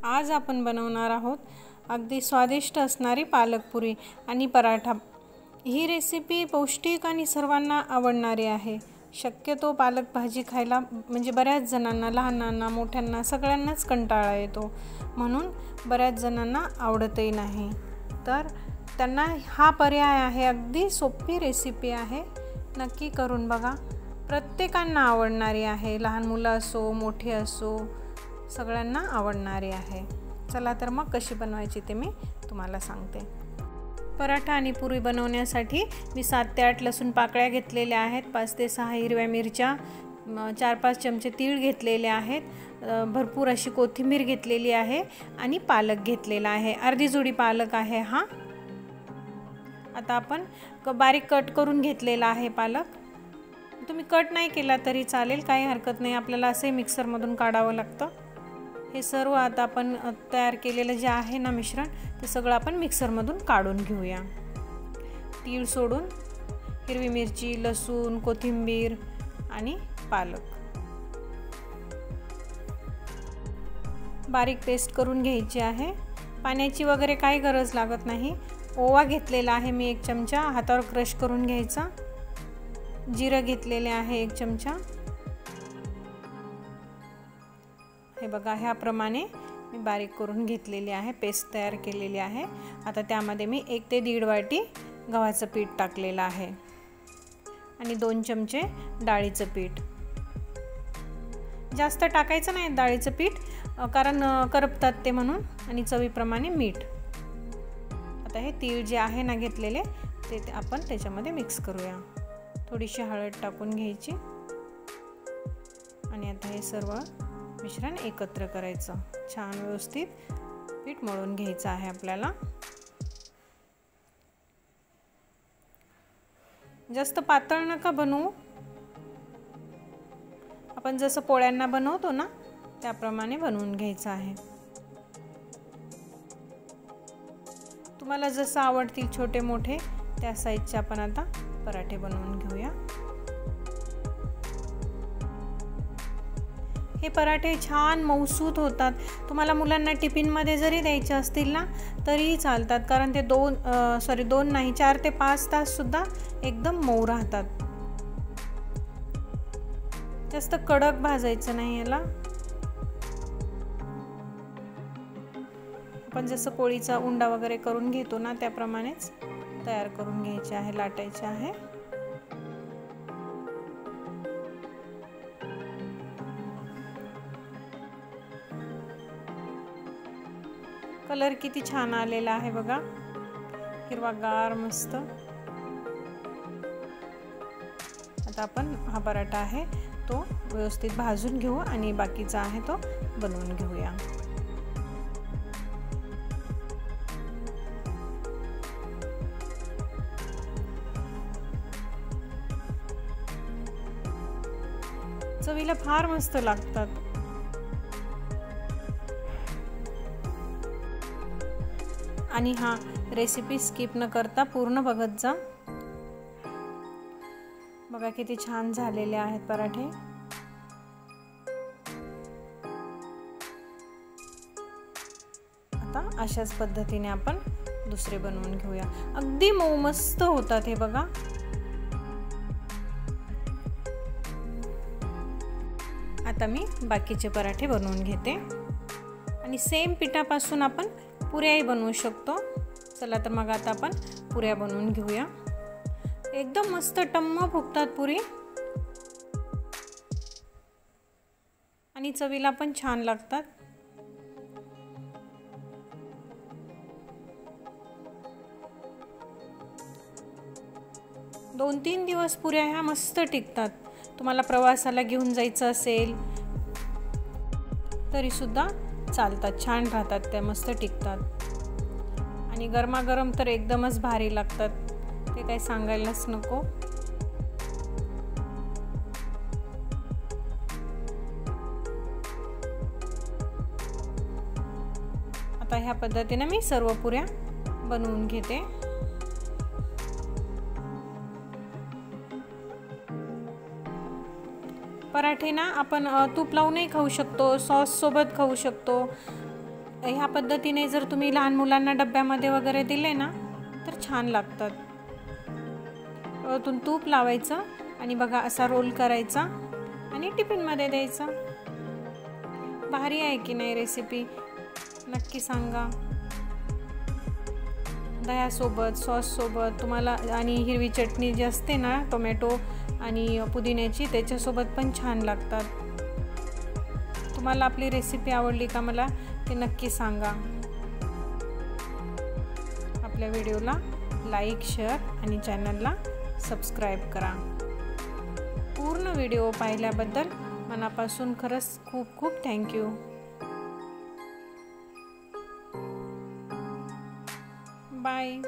आज आपण बनवणार आहोत अगदी स्वादिष्ट असणारी पालकपुरी आणि पराठा। ही रेसिपी पौष्टिक आणि सर्वांना आवडणारी आहे। शक्यतो पालक भाजी खायला म्हणजे बऱ्याच जणांना, लहानांना मोठ्यांना सगळ्यांनाच कंटाळा येतो, म्हणून बऱ्याच जणांना आवडतही नाही। तर त्यांना हा पर्याय आहे, अगदी सोपी रेसिपी आहे, नक्की करून बघा। प्रत्येकांना आवडणारी आहे, लहान मुलं असो मोठे असो सगळ्यांना आवडणारी आहे। चला तर मग कशी बनवायची ते मी तुम्हाला सांगते। पराठा आणि पुरी बनवण्यासाठी मी 7 ते 8 लसूण पाकळ्या घेतलेल्या आहेत, 5 ते 6 हिरव्या मिरच्या, 4-5 चमचे तीळ घेतलेले आहेत, भरपूर अशी कोथिंबीर घेतलेली आहे आणि पालक घेतलेला आहे, अर्धी जुडी पालक आहे हा। आता आपण बारीक कट करून घेतलेला आहे पालक। तुम्ही कट नाही केला तरी चालेल, काही हरकत नाही, आपल्याला असे मिक्सर मधून काढावं लागतं। हे सर्व आता आपण तयार केलेलं जे आहे ना मिश्रण, ते सगळं आपण मिक्सर मधून काढून घेऊया। तीळ सोडून हिरवी मिरची, लसूण, कोथिंबीर आणि पालक बारीक पेस्ट करून घ्यायची आहे। पाण्याची वगैरे काही गरज लागत नाही। ओवा घेतलेला आहे मी 1 चमचा, हातावर क्रश करून घ्यायचा। जिरं घेतलेले आहे 1 चमचा। हे बघा, ह्याप्रमाणे मी बारीक करून घेतलेली आहे, पेस्ट तयार केलेली आहे। आता त्यामध्ये मी 1 ते 1.5 वाटी गव्हाचं पीठ टाकलेलं आहे आणि 2 चमचे डाळीचं पीठ। जास्त टाकायचं नाही डाळीचं पीठ, कारण करपतात ते म्हणून, आणि चवीप्रमाणे मीठ। आता हे तीळ जे आहे ना घेतलेले ते आपण त्याच्यामध्ये मिक्स करूया। थोडीशी हळद टाकून घ्यायची आणि आता हे सर्व मिश्रण एकत्र करायचं। छान व्यवस्थित पीठ मळून घ्यायचं आहे आपल्याला। जास्त पातळ नका बनवू, आपण जसं पोळ्यांना बनवतो ना त्याप्रमाणे बनवून घ्यायचं आहे। तुम्हाला जसं आवडतील छोटे मोठे त्या साइजचे आपण आता पराठे बनवून घेऊया। हे पराठे छान मऊसूत होतात, तुम्हाला मुलांना टिफिन मध्ये जरी द्यायचे असतील ना तरीही चालतात, कारण ते 2 नाही 4 ते 5 तास सुद्धा एकदम मऊ राहतात। जास्त कडक भाजायचं नाही याला। आपण जसं पोळीचा उंडा वगैरे करून घेतो ना त्याप्रमाणेच तयार करून घ्यायचे आहे, लाटायचे आहे। कलर किती छान आलेला आहे बघा, हिरवागार मस्त। आता आपण हा पराठा आहे तो व्यवस्थित भाजून घेऊ आणि बाकीचा आहे तो बनवून घेऊया। चवीला फार मस्त लागतात। आणि हा रेसिपी स्किप न करता पूर्ण बघत जा। बघा किती छान झालेले आहेत पराठे। आता अशाच पद्धतीने आपण दुसरे बनवून घेऊया, अगदी मऊ मस्त होतात हे बघा। आता मी बाकीचे पराठे बनवून घेते आणि सेम पिठापासून आपण पुऱ्याही बनवू शकतो। चला तर मग आता आपण पुऱ्या बनवून घेऊया। एकदम मस्त टम्म फुगतात पुरी आणि चवीला पण छान लागतात। दोन 3 दिवस पुऱ्या ह्या मस्त टिकतात। तुम्हाला प्रवासाला घेऊन जायचं असेल तरी सुद्धा चालतात, छान राहतात, त्या मस्त टिकतात आणि गरमागरम तर एकदमच भारी लागतात, ते काही सांगायलाच नको। आता ह्या पद्धतीने मी सर्व पुऱ्या बनवून घेते। पराठे ना आपण तूप लावूनही खाऊ शकतो, सॉस सोबत खाऊ शकतो, ह्या पद्धतीने जर तुम्ही लहान मुलांना डब्यामध्ये वगैरे दिले ना तर छान लागतात. वरतून तूप लावायचं आणि बघा असा रोल करायचा आणि टिफिनमध्ये द्यायचा. भारी आहे की नाही रेसिपी? नक्की सांगा. दह्यासोबत, सॉससोबत तुम्हाला, आणि हिरवी चटणी जी असते ना टोमॅटो आणि पुदिन्याची, त्याच्यासोबत पण छान लागतात. तुम्हाला आपली रेसिपी आवडली का मला ते नक्की सांगा. आपल्या व्हिडिओला लाईक, शेअर आणि चॅनलला सबस्क्राईब करा. पूर्ण व्हिडिओ पाहिल्याबद्दल मनापासून खरंच खूप खूप थँक्यू. बाय.